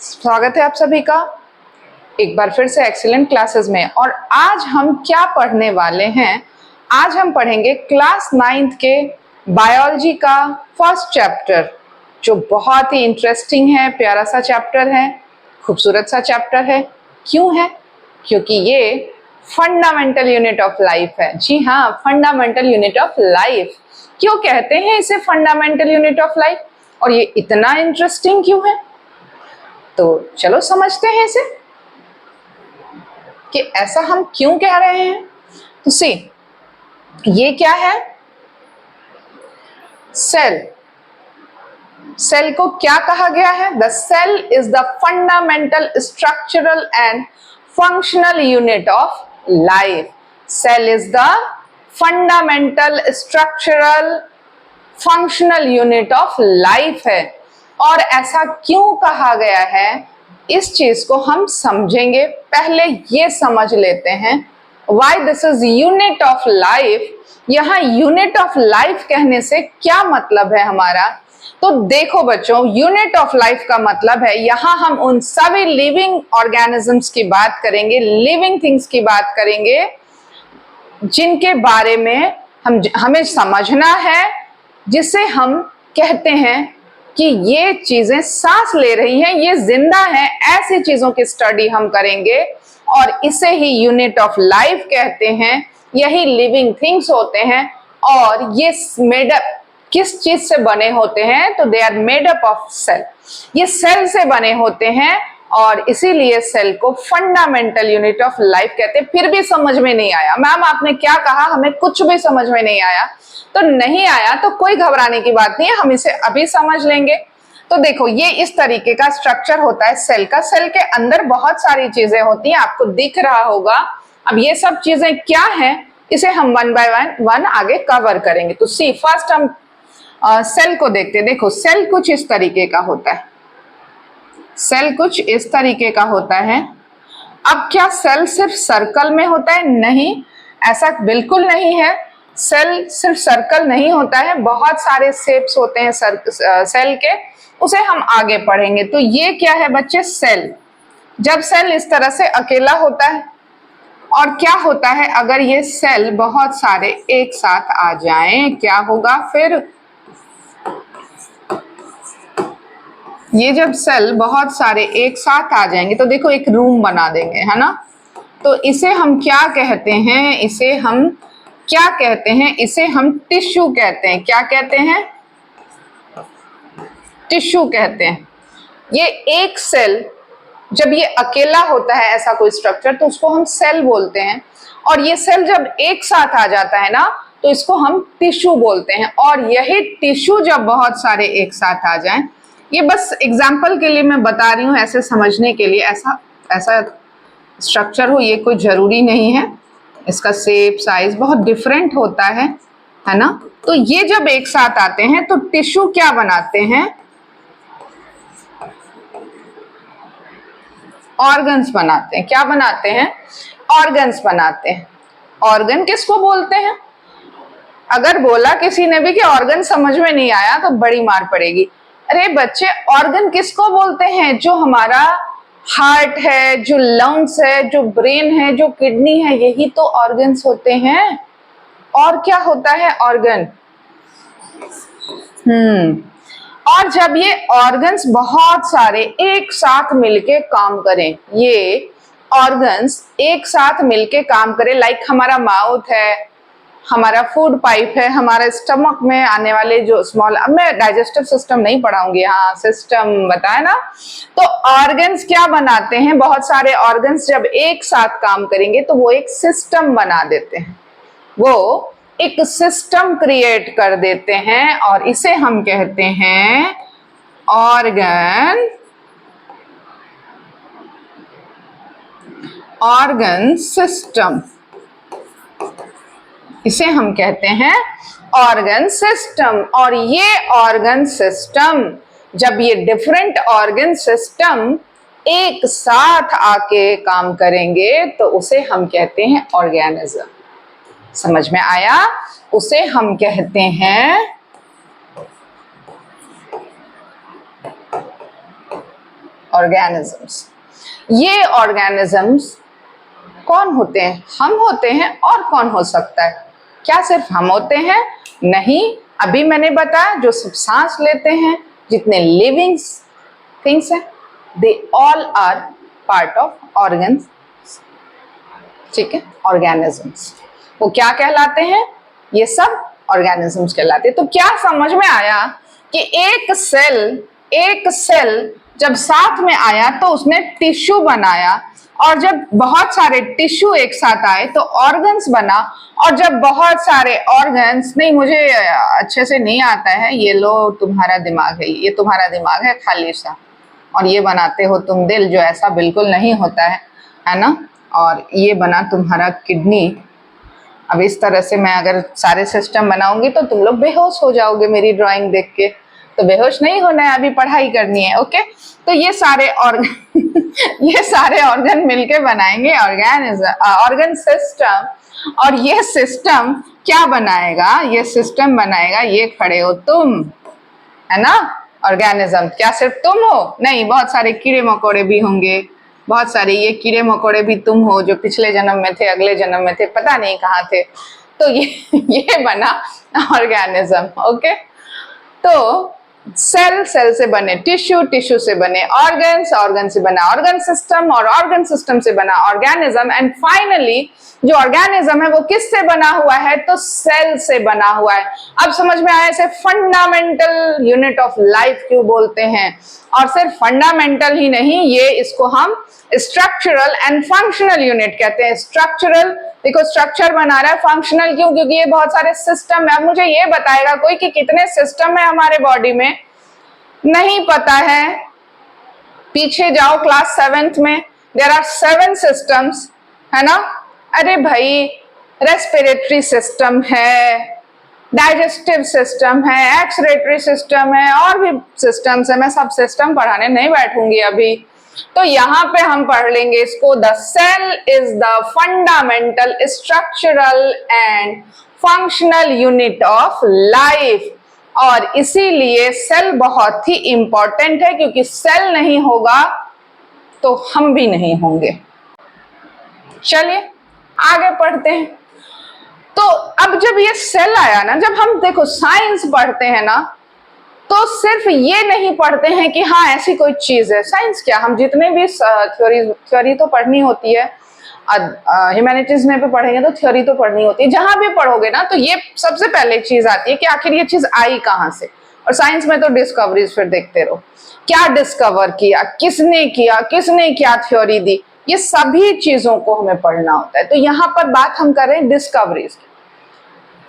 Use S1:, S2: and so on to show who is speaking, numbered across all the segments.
S1: स्वागत है आप सभी का एक बार फिर से एक्सीलेंट क्लासेस में। और आज हम क्या पढ़ने वाले हैं? आज हम पढ़ेंगे क्लास 9th के बायोलॉजी का फर्स्ट चैप्टर, जो बहुत ही इंटरेस्टिंग है, प्यारा सा चैप्टर है, खूबसूरत सा चैप्टर है। क्यों है? क्योंकि ये फंडामेंटल यूनिट ऑफ लाइफ है। जी हाँ, फंडामेंटल यूनिट ऑफ लाइफ। क्यों कहते हैं इसे फंडामेंटल यूनिट ऑफ लाइफ, और ये इतना इंटरेस्टिंग क्यों है? तो चलो समझते हैं इसे कि ऐसा हम क्यों कह रहे हैं। तो सी, ये क्या है? सेल। सेल को क्या कहा गया है? The cell is the fundamental structural and functional unit of life. Cell is the fundamental structural functional unit of life है। और ऐसा क्यों कहा गया है, इस चीज को हम समझेंगे। पहले ये समझ लेते हैं why this is unit of life. यहाँ यूनिट ऑफ लाइफ कहने से क्या मतलब है हमारा? तो देखो बच्चों, यूनिट ऑफ लाइफ का मतलब है यहाँ हम उन सभी लिविंग ऑर्गेनिजम्स की बात करेंगे, लिविंग थिंग्स की बात करेंगे, जिनके बारे में हमें समझना है, जिसे हम कहते हैं कि ये चीजें सांस ले रही हैं, ये जिंदा हैं। ऐसी चीजों की स्टडी हम करेंगे और इसे ही यूनिट ऑफ लाइफ कहते हैं। यही लिविंग थिंग्स होते हैं। और ये मेड अप किस चीज से बने होते हैं? तो they are made up of cell. ये सेल से बने होते हैं और इसीलिए सेल को फंडामेंटल यूनिट ऑफ लाइफ कहते हैं। फिर भी समझ में नहीं आया? मैम आपने क्या कहा? हमें कुछ भी समझ में नहीं आया। तो नहीं आया तो कोई घबराने की बात नहीं है, हम इसे अभी समझ लेंगे। तो देखो, ये इस तरीके का स्ट्रक्चर होता है सेल का। सेल के अंदर बहुत सारी चीजें होती हैं, आपको दिख रहा होगा। अब ये सब चीजें क्या हैं, इसे हम वन बाय वन आगे कवर करेंगे। तो सी, फर्स्ट हम सेल को देखते हैं। देखो, सेल कुछ इस तरीके का होता है। सेल कुछ इस तरीके का होता है। अब क्या सेल सिर्फ सर्कल में होता है? नहीं, ऐसा बिल्कुल नहीं है। सेल सिर्फ सर्कल नहीं होता है, बहुत सारे शेप्स होते हैं सेल के, उसे हम आगे पढ़ेंगे। तो ये क्या है बच्चे? सेल। जब सेल इस तरह से अकेला होता है, और क्या होता है अगर ये सेल बहुत सारे एक साथ आ जाएं, क्या होगा फिर? ये जब सेल बहुत सारे एक साथ आ जाएंगे तो देखो एक रूम बना देंगे, है ना? तो इसे हम क्या कहते हैं? इसे हम क्या कहते हैं? इसे हम टिश्यू कहते हैं। क्या कहते हैं? टिश्यू कहते हैं। ये एक सेल जब ये अकेला होता है, ऐसा कोई स्ट्रक्चर, तो उसको हम सेल बोलते हैं। और ये सेल जब एक साथ आ जाता है ना, तो इसको हम टिश्यू बोलते हैं। और यही टिश्यू जब बहुत सारे एक साथ आ जाएं, ये बस एग्जाम्पल के लिए मैं बता रही हूँ, ऐसे समझने के लिए। ऐसा स्ट्रक्चर हो ये कोई जरूरी नहीं है, इसका शेप साइज बहुत डिफरेंट होता है ना? तो ये जब एक साथ आते हैं तो टिश्यू क्या बनाते हैं? ऑर्गन्स बनाते हैं। क्या बनाते हैं? ऑर्गन्स बनाते हैं। ऑर्गन किसको बोलते हैं? अगर बोला किसी ने भी कि ऑर्गन समझ में नहीं आया तो बड़ी मार पड़ेगी। अरे बच्चे, ऑर्गन किसको बोलते हैं? जो हमारा हार्ट है, जो लंग्स है, जो ब्रेन है, जो किडनी है, यही तो ऑर्गन्स होते हैं। और क्या होता है ऑर्गन? और जब ये ऑर्गन्स बहुत सारे एक साथ मिलके काम करें, ये ऑर्गन्स एक साथ मिलके काम करें, लाइक हमारा माउथ है, हमारा फूड पाइप है, हमारा स्टमक में आने वाले जो स्मॉल, अब मैं डाइजेस्टिव सिस्टम नहीं पढ़ाऊंगी, हाँ सिस्टम बताया ना। तो ऑर्गन्स क्या बनाते हैं? बहुत सारे ऑर्गन्स जब एक साथ काम करेंगे तो वो एक सिस्टम बना देते हैं, वो एक सिस्टम क्रिएट कर देते हैं, और इसे हम कहते हैं ऑर्गन सिस्टम। इसे हम कहते हैं ऑर्गन सिस्टम। और ये ऑर्गन सिस्टम, जब ये डिफरेंट ऑर्गन सिस्टम एक साथ आके काम करेंगे तो उसे हम कहते हैं ऑर्गेनिज्म। समझ में आया? उसे हम कहते हैं ऑर्गेनिजम्स। ये ऑर्गेनिजम्स कौन होते हैं? हम होते हैं। और कौन हो सकता है? क्या सिर्फ हम होते हैं? नहीं, अभी मैंने बताया जो सब सांस लेते हैं, जितने लिविंग थिंग्स हैं, they all are part of organs. ठीक है, ऑर्गेनिजम्स वो क्या कहलाते हैं? ये सब ऑर्गेनिजम्स कहलाते हैं। तो क्या समझ में आया कि एक सेल जब साथ में आया तो उसने टिश्यू बनाया, और जब बहुत सारे टिश्यू एक साथ आए तो ऑर्गन्स बना, और जब बहुत सारे ऑर्गन्स, नहीं मुझे अच्छे से नहीं आता है, ये लो तुम्हारा दिमाग है, ये तुम्हारा दिमाग है खाली सा, और ये बनाते हो तुम दिल, जो ऐसा बिल्कुल नहीं होता है ना। और ये बना तुम्हारा किडनी। अब इस तरह से मैं अगर सारे सिस्टम बनाऊंगी तो तुम लोग बेहोश हो जाओगे मेरी ड्राइंग देख के। तो बेहोश नहीं होना है, अभी पढ़ाई करनी है। ओके, तो ये सारे ऑर्गन मिलके बनाएंगे ऑर्गन सिस्टम। और ये सिस्टम क्या बनाएगा? ये सिस्टम बनाएगा, ये खड़े हो तुम, है ना। ऑर्गेनिज्म क्या सिर्फ तुम हो? नहीं, बहुत सारे कीड़े मकोड़े भी होंगे, बहुत सारे ये कीड़े मकोड़े भी तुम हो, जो पिछले जन्म में थे, अगले जन्म में थे, पता नहीं कहाँ थे। तो ये बना ऑर्गेनिज्म। ओके, तो सेल से बने टिश्यू, टिश्यू से बने ऑर्गन्स, ऑर्गन से बना ऑर्गन सिस्टम, और ऑर्गन सिस्टम से बना ऑर्गेनिज्म। एंड फाइनली जो ऑर्गेनिज्म है वो किससे बना हुआ है? तो सेल से बना हुआ है। अब समझ में आया इसे फंडामेंटल यूनिट ऑफ लाइफ क्यों बोलते हैं। और सिर्फ फंडामेंटल ही नहीं, ये इसको हम स्ट्रक्चरल एंड फंक्शनल यूनिट कहते हैं। स्ट्रक्चरल, देखो स्ट्रक्चर बना रहा है, फंक्शनल क्यों? क्योंकि ये बहुत सारे सिस्टम है। अब मुझे ये बताएगा कोई कि कितने सिस्टम है हमारे बॉडी में? नहीं पता है, पीछे जाओ क्लास 7th में, देयर आर 7 सिस्टम्स, है ना। अरे भाई, रेस्पिरेटरी सिस्टम है, डाइजेस्टिव सिस्टम है, एक्सक्रीटरी सिस्टम है, और भी सिस्टम्स है। मैं सब सिस्टम पढ़ाने नहीं बैठूंगी अभी। तो यहाँ पे हम पढ़ लेंगे इसको, the cell is the fundamental structural and functional unit of life. और इसीलिए सेल बहुत ही इंपॉर्टेंट है, क्योंकि सेल नहीं होगा तो हम भी नहीं होंगे। चलिए आगे पढ़ते हैं। तो अब जब ये सेल आया ना, जब हम देखो साइंस पढ़ते हैं ना, तो सिर्फ ये नहीं पढ़ते हैं कि हाँ ऐसी कोई चीज है। साइंस क्या, हम जितने भी थ्योरी तो पढ़नी होती है, ह्यूमैनिटीज में भी पढ़ेंगे तो थ्योरी तो पढ़नी होती है। जहां भी पढ़ोगे ना, तो ये सबसे पहले चीज आती है कि आखिर ये चीज आई कहाँ से। और साइंस में तो डिस्कवरीज फिर देखते रहो, क्या डिस्कवर किया, किसने किया, किसने क्या थ्योरी दी, ये सभी चीजों को हमें पढ़ना होता है। तो यहाँ पर बात हम कर रहे हैं डिस्कवरीज की,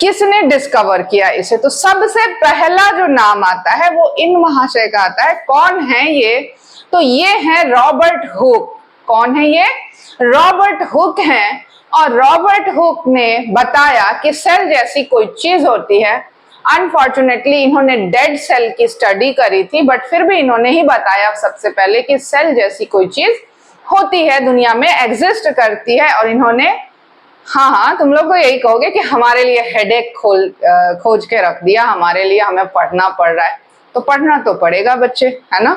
S1: किसने डिस्कवर किया इसे। तो सबसे पहला जो नाम आता है वो इन महाशय का आता है। कौन है ये? तो ये है रॉबर्ट हुक। कौन है ये? रॉबर्ट हुक हैं। और रॉबर्ट हुक ने बताया कि सेल जैसी कोई चीज होती है। अनफॉर्चुनेटली इन्होंने डेड सेल की स्टडी करी थी, बट फिर भी इन्होंने ही बताया सबसे पहले कि सेल जैसी कोई चीज होती है, दुनिया में एग्जिस्ट करती है। और इन्होंने, हाँ तुम लोग को यही कहोगे कि हमारे लिए हेडेक खोज के रख दिया, हमारे लिए हमें पढ़ना पड़ रहा है। तो पढ़ना तो पड़ेगा बच्चे, है ना।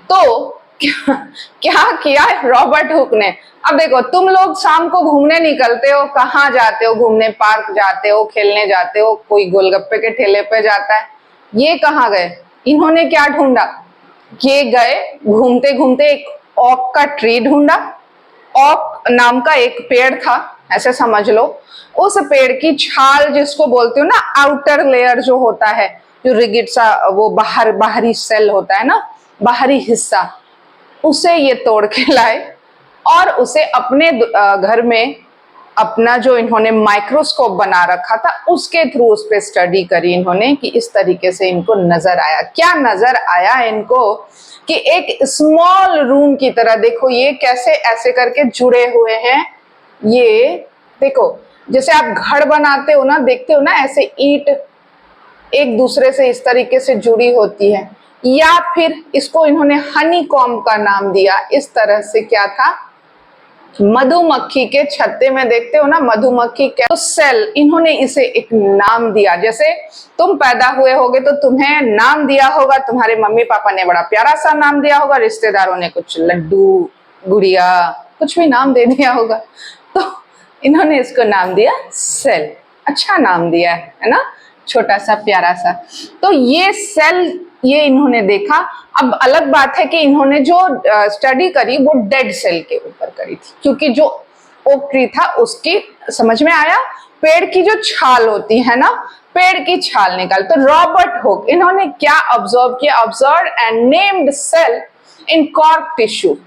S1: तो क्या किया रॉबर्ट हुक ने? अब देखो, तुम लोग शाम को घूमने निकलते हो, कहाँ जाते हो घूमने? पार्क जाते हो, खेलने जाते हो, कोई गोलगप्पे के ठेले पे जाता है। ये कहाँ गए? इन्होंने क्या ढूंढा? ये गए घूमते घूमते एक ओक का ट्री ढूंढा। ओक नाम का एक पेड़ था, ऐसे समझ लो। उस पेड़ की छाल, जिसको बोलते हो ना आउटर लेयर जो होता है, जो रिगिड सा वो बाहरी सेल होता है ना, बाहरी हिस्सा, उसे ये तोड़ के लाए और उसे अपने घर में, अपना जो इन्होंने माइक्रोस्कोप बना रखा था उसके थ्रू उस पर स्टडी करी इन्होंने, कि इस तरीके से इनको नजर आया। क्या नजर आया इनको? कि एक स्मॉल रूम की तरह, देखो ये कैसे ऐसे करके जुड़े हुए हैं। ये देखो, जैसे आप घर बनाते हो ना, देखते हो ना, ऐसे ईंट एक दूसरे से इस तरीके से जुड़ी होती है। या फिर इसको इन्होंने हनी कॉम्ब का नाम दिया। इस तरह से क्या था? मधुमक्खी के छत्ते में देखते हो ना, मधुमक्खी क्या, तो सेल, इन्होंने इसे एक नाम दिया। जैसे तुम पैदा हुए होगे तो तुम्हें नाम दिया होगा, तुम्हारे मम्मी पापा ने बड़ा प्यारा सा नाम दिया होगा, रिश्तेदारों ने कुछ लड्डू, गुड़िया, कुछ भी नाम दे दिया होगा, तो इन्होंने इसको नाम दिया सेल। अच्छा नाम दिया है ना, छोटा सा प्यारा सा। तो ये सेल, ये इन्होंने देखा। अब अलग बात है कि इन्होंने जो स्टडी करी वो डेड सेल के ऊपर करी थी, क्योंकि जो ओक ट्री था उसकी समझ में आया, पेड़ की जो छाल होती है ना, पेड़ की छाल निकाल। तो रॉबर्ट हुक, इन्होंने क्या ऑब्जर्व किया, observe and named cell in cork tissue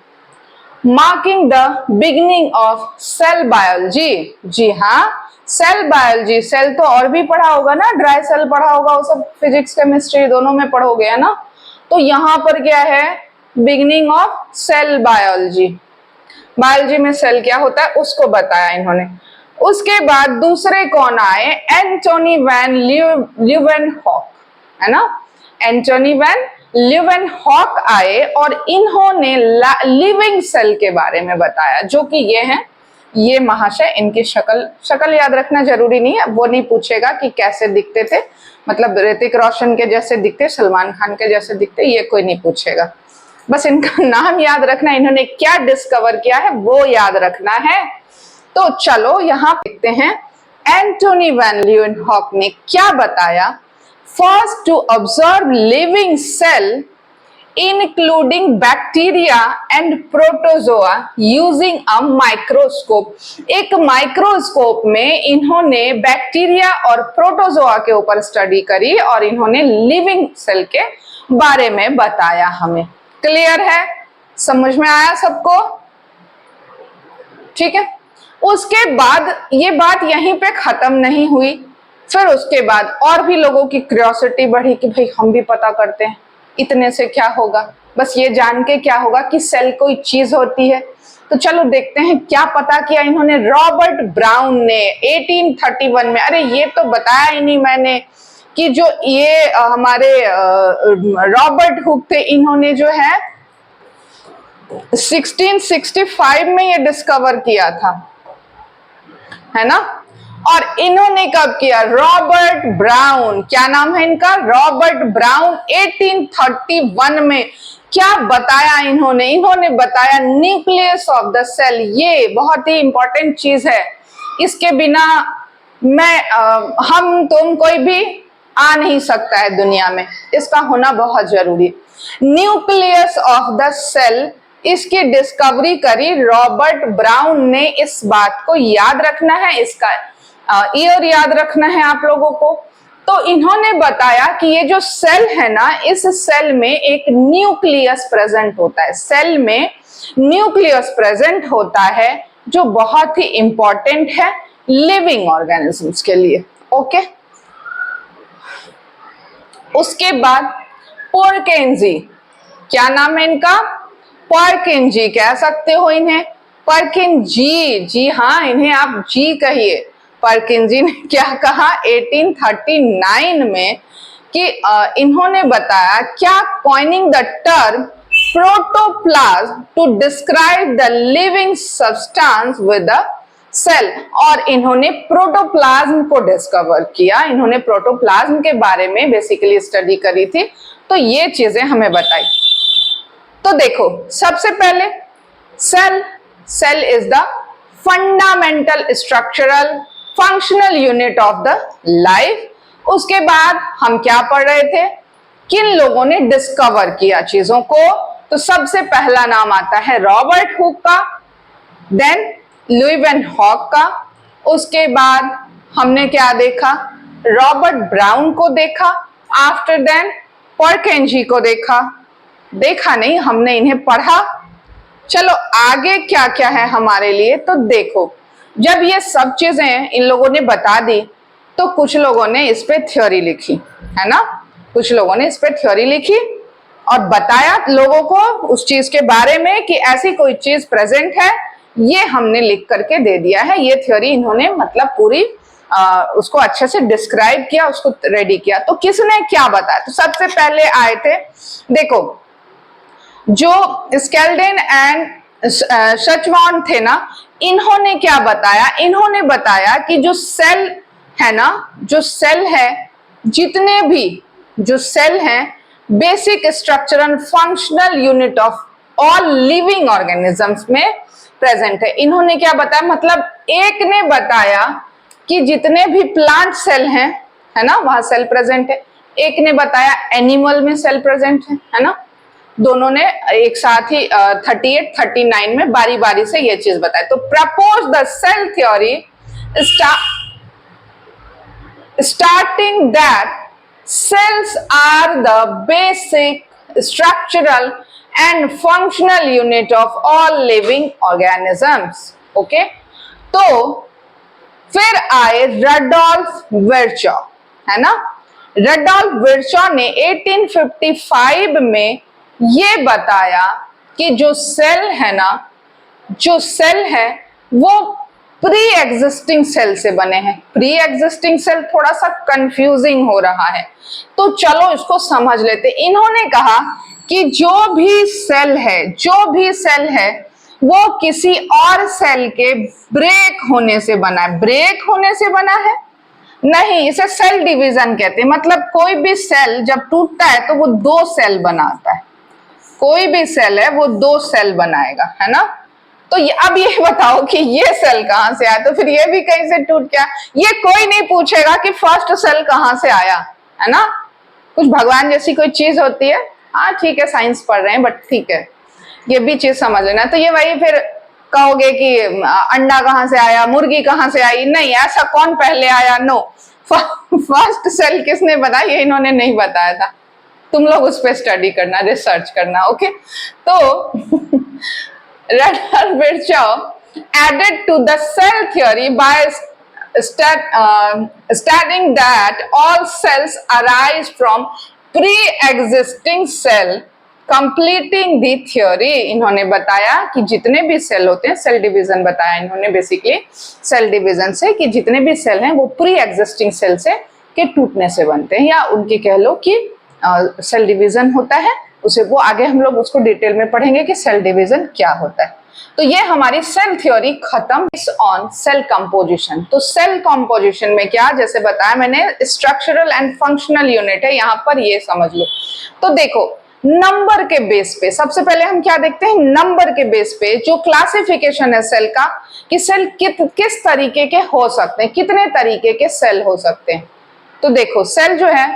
S1: marking the beginning of cell biology. जी हाँ, सेल बायोलॉजी, सेल तो और भी पढ़ा होगा ना, ड्राई सेल पढ़ा होगा, वो सब फिजिक्स केमिस्ट्री दोनों में पढ़ोगे है ना। तो यहाँ पर क्या है, beginning of cell biology, biology में सेल क्या होता है उसको बताया इन्होंने। उसके बाद दूसरे कौन आए, एंटोनी वैन ल्यूवेनहॉक, है ना, एंटोनी वैन ल्यूवेनहॉक आए और इन्होंने लिविंग सेल के बारे में बताया, जो कि ये हैं, ये महाशय, इनकी शक्ल याद रखना जरूरी नहीं है, वो नहीं पूछेगा कि कैसे दिखते थे, मतलब ऋतिक रोशन के जैसे दिखते, सलमान खान के जैसे दिखते, ये कोई नहीं पूछेगा, बस इनका नाम याद रखना, इन्होंने क्या डिस्कवर किया है वो याद रखना है। तो चलो यहाँ देखते हैं, एंटोनी वैन ल्यूवेनहॉक ने क्या बताया। First to observe living cell including bacteria and protozoa using a microscope। एक माइक्रोस्कोप में इन्होंने बैक्टीरिया और प्रोटोजोआ के ऊपर स्टडी करी और इन्होंने लिविंग सेल के बारे में बताया हमें। क्लियर है, समझ में आया सबको? ठीक है, उसके बाद ये बात यहीं पे खत्म नहीं हुई, फिर उसके बाद और भी लोगों की क्यूरियोसिटी बढ़ी कि भाई हम भी पता करते हैं, इतने से क्या होगा, बस ये जान के क्या होगा कि सेल कोई चीज होती है। तो चलो देखते हैं क्या पता किया इन्होंने। रॉबर्ट ब्राउन ने 1831 में, अरे ये तो बताया ही नहीं मैंने कि जो ये हमारे रॉबर्ट हुक थे, इन्होंने जो है 1665 में ये डिस्कवर किया था, है ना। और इन्होंने कब किया, रॉबर्ट ब्राउन, क्या नाम है इनका, रॉबर्ट ब्राउन, 1831 में क्या बताया इन्होंने, इन्होंने बताया न्यूक्लियस ऑफ द सेल। ये बहुत ही इंपॉर्टेंट चीज है, इसके बिना हम तुम कोई भी आ नहीं सकता है दुनिया में, इसका होना बहुत जरूरी। न्यूक्लियस ऑफ द सेल, इसकी डिस्कवरी करी रॉबर्ट ब्राउन ने। इस बात को याद रखना है, इसका ईयर याद रखना है आप लोगों को। तो इन्होंने बताया कि ये जो सेल है ना, इस सेल में एक न्यूक्लियस प्रेजेंट होता है, सेल में न्यूक्लियस प्रेजेंट होता है जो बहुत ही इंपॉर्टेंट है लिविंग ऑर्गेनिजम्स के लिए। ओके, उसके बाद पोर्केंजी, क्या नाम है इनका, पर्किंजी कह सकते हो इन्हें, पर्किंजी, जी हाँ, इन्हें आप जी कहिए। पर्किंजी ने क्या कहा 1839 में कि इन्होंने बताया क्या, coining the term protoplasm to describe the living substance with the cell. और इन्होंने प्रोटोप्लाज्म को डिस्कवर किया, इन्होंने प्रोटोप्लाज्म के बारे में बेसिकली स्टडी करी थी, तो ये चीजें हमें बताई। तो देखो, सबसे पहले cell is the fundamental structural functional unit of the life. उसके बाद हम क्या पढ़ रहे थे, किन लोगों ने डिस्कवर किया चीजों को। तो सबसे पहला नाम आता है रॉबर्ट हुक का, देन ल्यूवेनहॉक का, उसके बाद हमने क्या देखा, रॉबर्ट ब्राउन को देखा, आफ्टर देन पर्किंजी को देखा नहीं, हमने इन्हें पढ़ा। चलो आगे क्या क्या है हमारे लिए, तो देखो, जब ये सब चीजें इन लोगों ने बता दी तो कुछ लोगों ने इस पे थ्योरी लिखी, है ना, कुछ लोगों ने इस पे थ्योरी लिखी और बताया लोगों को उस चीज के बारे में कि ऐसी कोई चीज प्रेजेंट है, ये हमने लिख करके दे दिया है। ये थ्योरी इन्होंने मतलब पूरी उसको अच्छे से डिस्क्राइब किया, उसको रेडी किया। तो किसने क्या बताया, तो सबसे पहले आए थे, देखो, जो स्केल्डेन एंड सचवान थे ना, इन्होंने क्या बताया, इन्होंने बताया कि जो सेल है ना, जो सेल है, जितने भी जो सेल हैं, basic structural functional unit of all living organisms में प्रेजेंट है। इन्होंने क्या बताया, मतलब एक ने बताया कि जितने भी प्लांट सेल हैं, है ना, वहां सेल प्रेजेंट है। एक ने बताया एनिमल में सेल प्रेजेंट है ना। दोनों ने एक साथ ही 38 39 में बारी बारी से ये चीज बताई। तो propose the cell theory starting that cells are the basic structural and functional unit of all living organisms. Okay, तो फिर आए रडोल्फ विर्चॉ, है ना। रडोल्फ विर्चॉ ने 1855 में ये बताया कि जो सेल है ना, जो सेल है वो प्री एग्जिस्टिंग सेल से बने हैं। प्री एग्जिस्टिंग सेल थोड़ा सा कंफ्यूजिंग हो रहा है, तो चलो इसको समझ लेते। इन्होंने कहा कि जो भी सेल है, जो भी सेल है वो किसी और सेल के ब्रेक होने से बना है। ब्रेक होने से बना है नहीं, इसे सेल डिवीजन कहते हैं। मतलब कोई भी सेल जब टूटता है तो वो दो सेल बनाता है। कोई भी सेल है वो दो सेल बनाएगा, है ना। तो अब ये बताओ कि ये सेल कहां से आया, तो फिर ये भी कहीं से टूट गया। ये कोई नहीं पूछेगा कि फर्स्ट सेल कहां से आया, है ना। कुछ भगवान जैसी कोई चीज होती है, हाँ ठीक है साइंस पढ़ रहे हैं बट ठीक है, ये भी चीज समझ लेना। तो ये वही फिर कहोगे कि अंडा कहां से आया, मुर्गी कहां से आई, नहीं ऐसा कौन पहले आया, नो। फर्स्ट सेल किसने बताया ये इन्होंने नहीं बताया था। तुम लोग उस पर स्टडी करना, रिसर्च करना, ओके। तो Rudolf Virchow added to the cell theory by stating that all cells arise from pre-existing cell, completing the theory। इन्होंने बताया कि जितने भी सेल होते हैं, सेल डिवीजन बताया इन्होंने बेसिकली सेल डिवीजन से, कि जितने भी सेल हैं वो प्री एग्जिस्टिंग सेल से के टूटने से बनते हैं, या उनके कह लो कि सेल डिवीजन होता है। उसे वो आगे हम लोग उसको डिटेल में पढ़ेंगे कि सेल डिवीजन क्या होता है। तो ये हमारी सेल थ्योरी खत्म। ऑन सेल कंपोजिशन, तो सेल कंपोजिशन में क्या, जैसे बताया मैंने, स्ट्रक्चरल एंड फंक्शनल यूनिट है, यहां पर ये समझ लो। तो देखो नंबर के बेस पे सबसे पहले हम क्या देखते हैं, नंबर के बेस पे जो क्लासिफिकेशन है सेल का, कि सेल किस तरीके के हो सकते हैं, कितने तरीके के सेल हो सकते हैं। तो देखो सेल जो है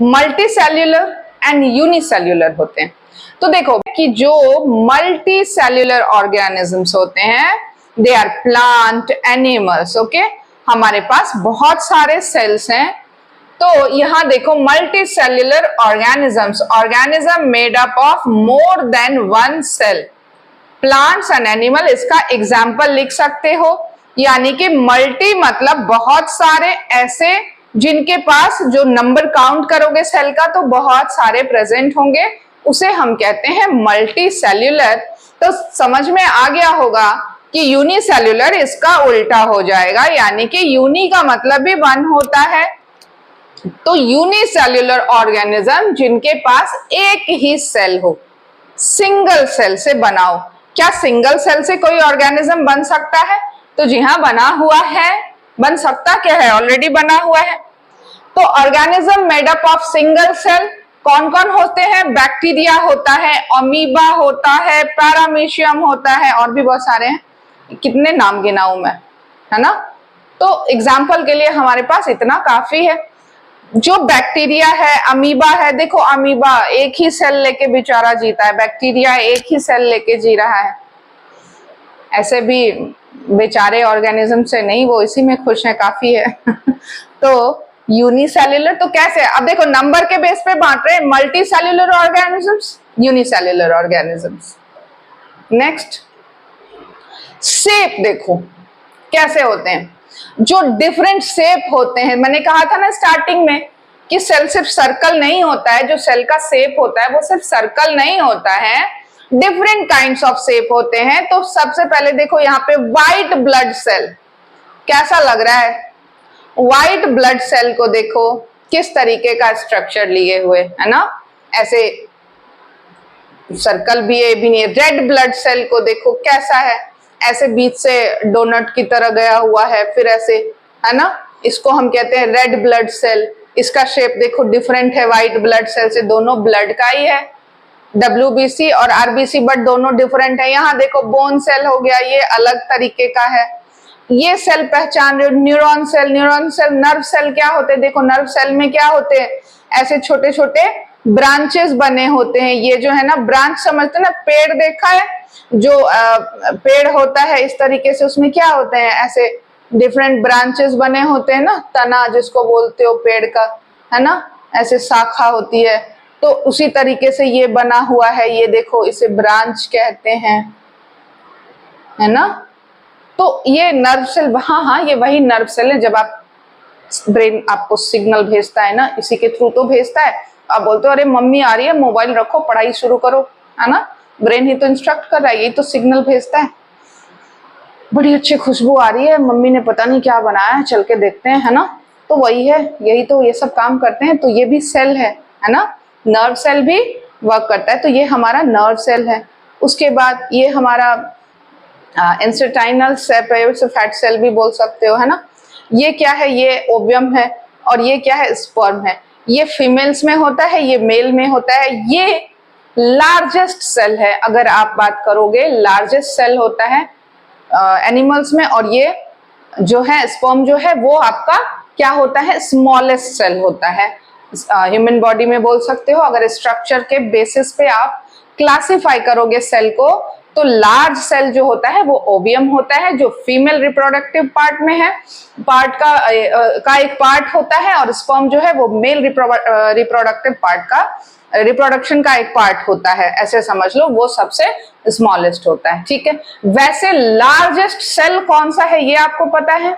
S1: मल्टी सेल्यूलर एंड यूनिसेल्यूलर होते हैं। तो देखो कि जो मल्टी सेल्यूलर ऑर्गेनिजम्स होते हैं, they are plant, animals, okay. हमारे पास बहुत सारे सेल्स हैं। तो यहां देखो multi cellular organisms, organism made up of more than one cell, plants and animal, इसका एग्जाम्पल लिख सकते हो। यानी कि मल्टी मतलब बहुत सारे, ऐसे जिनके पास जो नंबर काउंट करोगे सेल का तो बहुत सारे प्रेजेंट होंगे, उसे हम कहते हैं मल्टी सेल्यूलर। तो समझ में आ गया होगा कि यूनिसेल्यूलर इसका उल्टा हो जाएगा, यानी कि यूनि का मतलब भी वन होता है। तो यूनिसेल्यूलर ऑर्गेनिज्म जिनके पास एक ही सेल हो, सिंगल सेल से बनाओ। क्या सिंगल सेल से कोई ऑर्गेनिज्म बन सकता है? तो जी हाँ, बना हुआ है। बन सकता क्या है, ऑलरेडी बना हुआ है। तो organism made up of single cell कौन कौन होते हैं? बैक्टीरिया होता है, अमीबा होता है, पैरामीशियम होता है, और भी बहुत सारे हैं, कितने नाम गिनाऊं मैं, है ना। तो एग्जाम्पल के लिए हमारे पास इतना काफी है। जो बैक्टीरिया है, अमीबा है, देखो अमीबा एक ही सेल लेके बेचारा जीता है, बैक्टीरिया एक ही सेल लेके जी रहा है। ऐसे भी बेचारे ऑर्गेनिज्म से नहीं, वो इसी में खुश है, काफी है। तो यूनिसेल्यूलर तो कैसे, अब देखो नंबर के बेस पे बांट रहे हैं, multi cellular organisms, unicellular organisms. Next shape देखो कैसे होते हैं, जो डिफरेंट शेप होते हैं। मैंने कहा था ना स्टार्टिंग में कि सेल सिर्फ सर्कल नहीं होता है, जो सेल का शेप होता है वो सिर्फ सर्कल नहीं होता है, डिफरेंट काइंड्स ऑफ शेप होते हैं। तो सबसे पहले देखो यहाँ पे व्हाइट ब्लड सेल कैसा लग रहा है। व्हाइट ब्लड सेल को देखो किस तरीके का स्ट्रक्चर लिए हुए, है ना, ऐसे सर्कल भी है, भी नहीं है। रेड ब्लड सेल को देखो कैसा है, ऐसे बीच से डोनट की तरह गया हुआ है, फिर ऐसे, है ना, इसको हम कहते हैं रेड ब्लड सेल। इसका शेप देखो डिफरेंट है व्हाइट ब्लड सेल से, दोनों ब्लड का ही है, WBC और RBC, बट दोनों डिफरेंट है। यहाँ देखो बोन सेल हो गया, ये अलग तरीके का है। ये सेल पहचान रहे हो, neuron cell. Neuron cell, nerve cell क्या होते हैं, देखो नर्व सेल में क्या होते हैं, ऐसे छोटे छोटे ब्रांचेस बने होते हैं। ये जो है ना ब्रांच, समझते हैं ना, पेड़ देखा है जो पेड़ होता है इस तरीके से, उसमें क्या होते हैं, ऐसे डिफरेंट ब्रांचेस बने होते हैं ना, तना जिसको बोलते हो पेड़ का, है ना, ऐसे शाखा होती है। तो उसी तरीके से ये बना हुआ है, ये देखो इसे ब्रांच कहते हैं, है ना। तो ये नर्व सेल, हाँ हाँ ये वही नर्व सेल है। जब आप ब्रेन आपको सिग्नल भेजता है ना, इसी के थ्रू तो भेजता है। आप बोलते हो अरे मम्मी आ रही है, मोबाइल रखो, पढ़ाई शुरू करो, है ना, ब्रेन ही तो इंस्ट्रक्ट कर रहा है, यही तो सिग्नल भेजता है। बड़ी अच्छी खुशबू आ रही है, मम्मी ने पता नहीं क्या बनाया है, चल के देखते हैं, है ना। तो वही है, यही तो ये सब काम करते हैं। तो ये भी सेल है ना। नर्व सेल भी वर्क करता है, तो ये हमारा नर्व सेल है। उसके बाद ये हमारा इंस्टेटाइनल फैट सेल भी बोल सकते हो, है ना। ये क्या है, ये ओवियम है, और ये क्या है, स्पर्म है। ये फीमेल्स में होता है, ये मेल में होता है। ये लार्जेस्ट सेल है, अगर आप बात करोगे लार्जेस्ट सेल होता है एनिमल्स में। और ये जो है स्पर्म जो है वो आपका क्या होता है, स्मॉलेस्ट सेल होता है। ह्यूमन बॉडी में बोल सकते हो, अगर स्ट्रक्चर के बेसिस पे आप क्लासिफाई करोगे सेल को, तो लार्ज सेल जो होता है वो ओवियम होता है, जो फीमेल रिप्रोडक्टिव पार्ट में है, पार्ट का एक पार्ट होता है। और स्पर्म जो है वो मेल रिप्रोडक्टिव पार्ट का, रिप्रोडक्शन का एक पार्ट होता है, ऐसे समझ लो, वो सबसे स्मॉलेस्ट होता है। ठीक है, वैसे लार्जेस्ट सेल कौन सा है ये आपको पता है?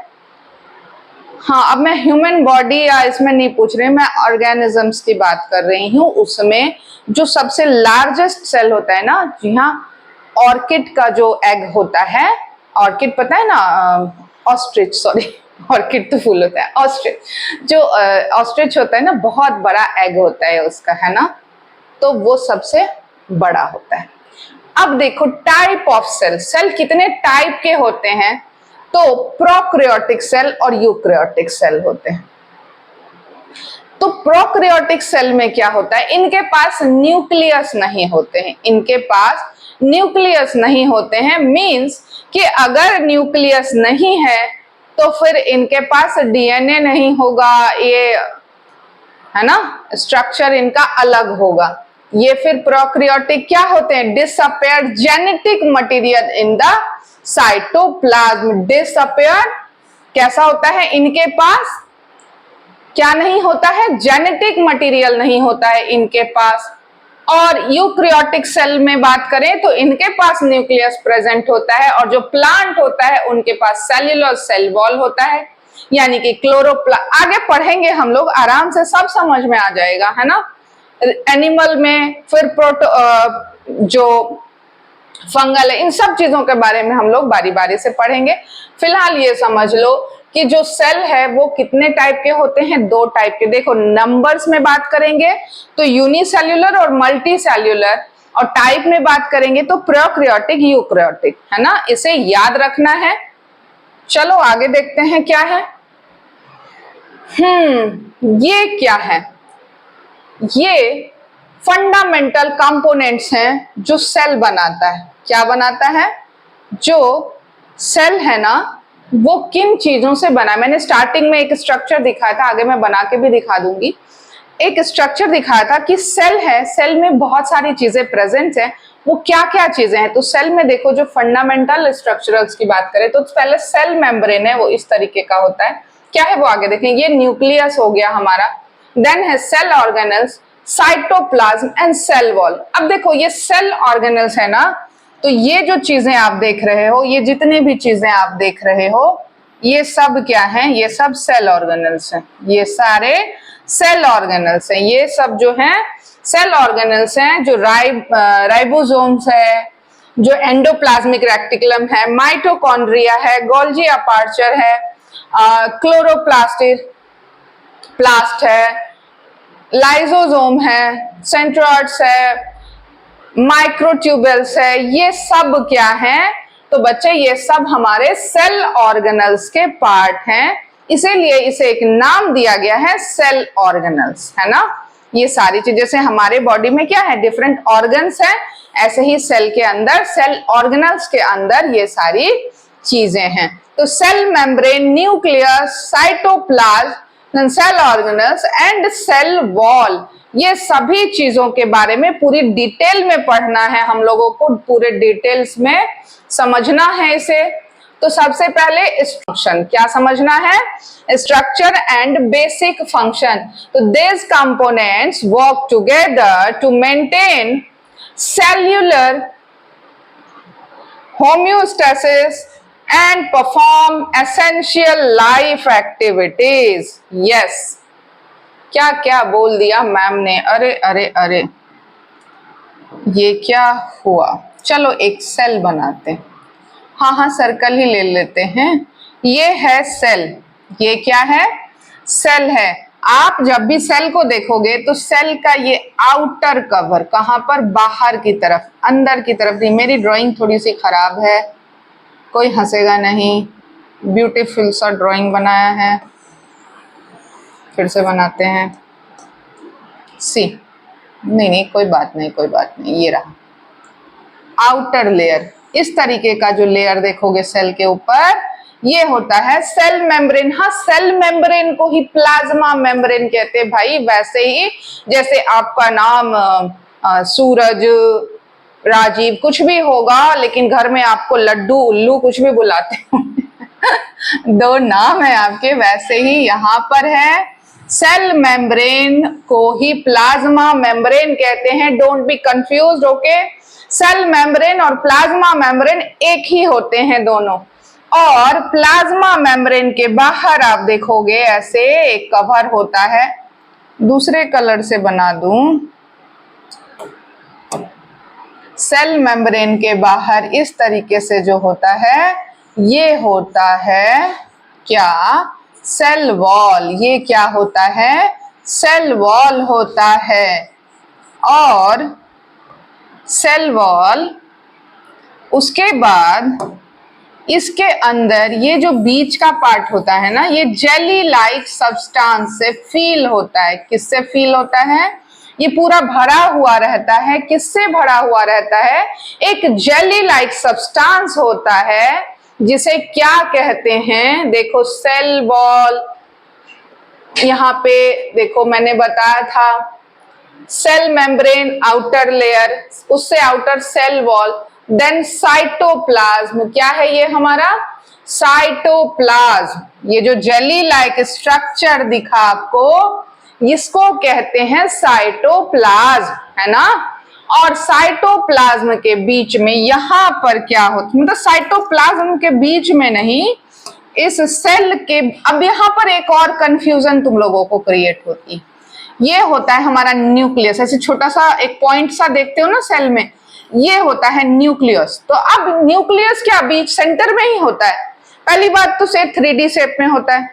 S1: हाँ, अब मैं ह्यूमन बॉडी या इसमें नहीं पूछ रही, मैं ऑर्गेनिजम्स की बात कर रही हूँ। उसमें जो सबसे लार्जेस्ट सेल होता है ना, जी हाँ, ऑर्किड का जो एग होता है, ऑर्किड पता है ना, ऑस्ट्रिच, सॉरी, ऑर्किड तो फूल होता है, ऑस्ट्रिच, जो ऑस्ट्रिच होता है ना, बहुत बड़ा एग होता है उसका, है ना, तो वो सबसे बड़ा होता है। अब देखो टाइप ऑफ सेल, सेल कितने टाइप के होते हैं, तो प्रोकैरियोटिक सेल और यूकैरियोटिक सेल होते हैं। तो प्रोकैरियोटिक सेल में क्या होता है, इनके पास न्यूक्लियस नहीं होते हैं, इनके पास न्यूक्लियस नहीं होते हैं, मींस कि अगर न्यूक्लियस नहीं है तो फिर इनके पास डीएनए नहीं होगा, ये है ना, स्ट्रक्चर इनका अलग होगा। ये फिर प्रोकैरियोटिक क्या होते हैं, disappear genetic material in the cytoplasm. Disappear कैसा होता है, इनके पास क्या नहीं होता है, जेनेटिक मटेरियल नहीं होता है इनके पास। और यूकैरियोटिक सेल में बात करें तो इनके पास न्यूक्लियस प्रेजेंट होता है, और जो प्लांट होता है उनके पास सेल्यूलर सेल वॉल होता है, यानी कि क्लोरोप्लास्ट। आगे पढ़ेंगे हम लोग, आराम से सब समझ में आ जाएगा, है ना। एनिमल में फिर जो फंगल है, इन सब चीजों के बारे में हम लोग बारी बारी से पढ़ेंगे। फिलहाल ये समझ लो कि जो सेल है वो कितने टाइप के होते हैं, दो टाइप के। देखो नंबर्स में बात करेंगे तो यूनिसेल्यूलर और मल्टी सेल्यूलर, और टाइप में बात करेंगे तो प्रोकैरियोटिक यूकैरियोटिक, है ना, इसे याद रखना है। चलो आगे देखते हैं क्या है। ये क्या है, ये फंडामेंटल कंपोनेंट्स हैं जो सेल बनाता है। क्या बनाता है, जो सेल है ना वो किन चीजों से बना है। मैंने स्टार्टिंग में एक स्ट्रक्चर दिखाया था, आगे मैं बना के भी दिखा दूंगी। एक स्ट्रक्चर दिखाया था कि सेल है, सेल में बहुत सारी चीजें प्रेजेंट है, वो क्या क्या चीजें हैं। तो सेल में देखो, जो फंडामेंटल स्ट्रक्चरल्स की बात करें तो पहले सेल मेम्ब्रेन है, वो इस तरीके का होता है। क्या है वो आगे देखेंगे। ये न्यूक्लियस हो गया हमारा, देन है cell organelles, cytoplasm and cell wall. अब देखो ये सेल ऑर्गेनल्स है ना, तो ये जो चीजें आप देख रहे हो, ये जितनी भी चीजें आप देख रहे हो, ये सब क्या है, ये सब सेल ऑर्गेनल्स हैं, ये सारे सेल ऑर्गेनल्स हैं। ये सब जो हैं सेल ऑर्गेनल्स हैं, जो राइबोसोम्स है, जो एंडोप्लाज्मिक रेटिकुलम है, माइटोकॉन्ड्रिया है, गोल्जी अपार्चर है, क्लोरोप्लास्ट है, लाइसोसोम है, सेंट्रोइड्स है, माइक्रोट्यूबल्स है, ये सब क्या है? तो बच्चे ये सब हमारे सेल ऑर्गेनल्स के पार्ट हैं, इसीलिए इसे एक नाम दिया गया है सेल ऑर्गेनल्स, है ना। ये सारी चीजें, जैसे हमारे बॉडी में क्या है, डिफरेंट ऑर्गन्स हैं, ऐसे ही सेल के अंदर, सेल ऑर्गेनल्स के अंदर ये सारी चीजें हैं। तो cell membrane, nucleus, cytoplasm, cell organelles and cell wall, ये सभी चीजों के बारे में पूरी डिटेल में पढ़ना है हम लोगों को, पूरे डिटेल्स में समझना है इसे। तो सबसे पहले फंक्शन क्या समझना है, स्ट्रक्चर एंड बेसिक फंक्शन। तो this components work together to maintain cellular homeostasis and perform essential life activities. Yes. क्या क्या बोल दिया मैम ने, अरे अरे अरे, ये क्या हुआ? चलो एक सेल बनाते हैं, हाँ सर्कल ही ले लेते हैं। ये है सेल, ये क्या है? सेल है। आप जब भी सेल को देखोगे तो सेल का ये आउटर कवर कहाँ पर, बाहर की तरफ, अंदर की तरफ नहीं। मेरी ड्राइंग थोड़ी सी खराब है, कोई हंसेगा नहीं, ब्यूटीफुल सा ड्राइंग बनाया है, फिर से बनाते हैं। सी नहीं कोई बात नहीं, कोई बात नहीं, ये रहा आउटर लेयर। इस तरीके का जो लेयर देखोगे सेल के ऊपर, ये होता है सेल मेम्ब्रेन। हाँ, सेल मेम्ब्रेन को ही प्लाज्मा मेम्ब्रेन कहते हैं भाई। वैसे ही जैसे आपका नाम सूरज, राजीव, कुछ भी होगा, लेकिन घर में आपको लड्डू, उल्लू, कुछ भी बुलाते हो दो नाम है आपके, वैसे ही यहाँ पर है सेल मेम्ब्रेन को ही प्लाज्मा मेम्ब्रेन कहते हैं। Don't be confused, okay. Cell membrane और प्लाज्मा मेम्ब्रेन एक ही होते हैं दोनों। और प्लाज्मा मेम्ब्रेन के बाहर आप देखोगे ऐसे एक कवर होता है, दूसरे कलर से बना दूं। सेल मेम्ब्रेन के बाहर इस तरीके से जो होता है, ये होता है क्या? Cell wall. ये क्या होता है? सेल वॉल होता है। और सेल वॉल, उसके बाद इसके अंदर ये जो बीच का पार्ट होता है ना, ये जेली लाइक सब्सटेंस से फील होता है। किससे फील होता है? ये पूरा भरा हुआ रहता है। किससे भरा हुआ रहता है? एक जेली लाइक सब्सटेंस होता है, जिसे क्या कहते हैं? देखो सेल वॉल, यहाँ पे देखो मैंने बताया था सेल मेम्ब्रेन आउटर लेयर, उससे outer cell wall, then cytoplasm. क्या है ये हमारा? साइटोप्लाज्म। ये जो जेली लाइक स्ट्रक्चर दिखा आपको, इसको कहते हैं साइटोप्लाज्म, है ना। और साइटोप्लाज्म के बीच में यहाँ पर क्या होता, मतलब साइटोप्लाज्म के बीच में नहीं, इस सेल के, अब यहाँ पर एक और कंफ्यूजन तुम लोगों को क्रिएट होती है। ये होता है हमारा न्यूक्लियस, ऐसे छोटा सा एक पॉइंट सा देखते हो ना सेल में, ये होता है न्यूक्लियस। तो अब न्यूक्लियस क्या बीच सेंटर में ही होता है? पहली बात तो से 3D शेप में होता है,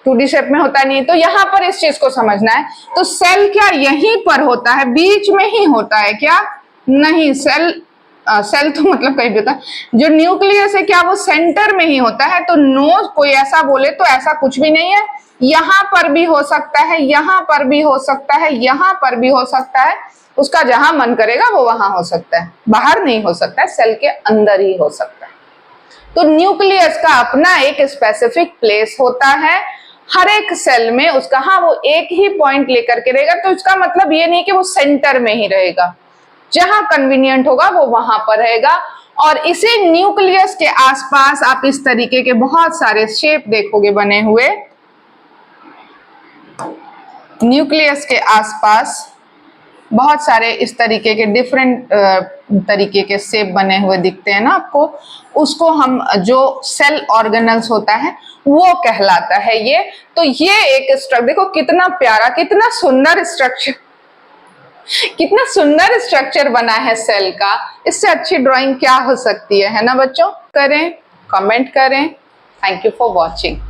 S1: 2D शेप में होता नहीं। तो यहाँ पर इस चीज को समझना है। तो सेल क्या यहीं पर होता है, बीच में ही होता है क्या? नहीं, सेल तो मतलब कहीं भी होता है। जो न्यूक्लियस है क्या वो सेंटर में ही होता है? तो नो, कोई ऐसा बोले तो ऐसा कुछ भी नहीं है। यहाँ पर भी हो सकता है, यहाँ पर भी हो सकता है, यहाँ पर भी हो सकता है। उसका जहां मन करेगा वो वहां हो सकता है, बाहर नहीं हो सकता है, सेल के अंदर ही हो सकता है। तो न्यूक्लियस का अपना एक स्पेसिफिक प्लेस होता है हर एक सेल में उसका। हाँ, वो एक ही पॉइंट लेकर के रहेगा, तो इसका मतलब ये नहीं कि वो सेंटर में ही रहेगा, जहां कन्वीनियंट होगा वो वहां पर रहेगा। और इसी न्यूक्लियस के आसपास आप इस तरीके के बहुत सारे शेप देखोगे बने हुए। न्यूक्लियस के आसपास बहुत सारे इस तरीके के डिफरेंट तरीके के शेप बने हुए दिखते हैं ना आपको, उसको हम, जो सेल ऑर्गेनल्स होता है वो कहलाता है ये। तो ये एक स्ट्रक्चर देखो, कितना प्यारा, कितना सुंदर स्ट्रक्चर, कितना सुंदर स्ट्रक्चर बना है सेल का। इससे अच्छी ड्राइंग क्या हो सकती है ना बच्चों? करें, कमेंट करें। Thank you for watching.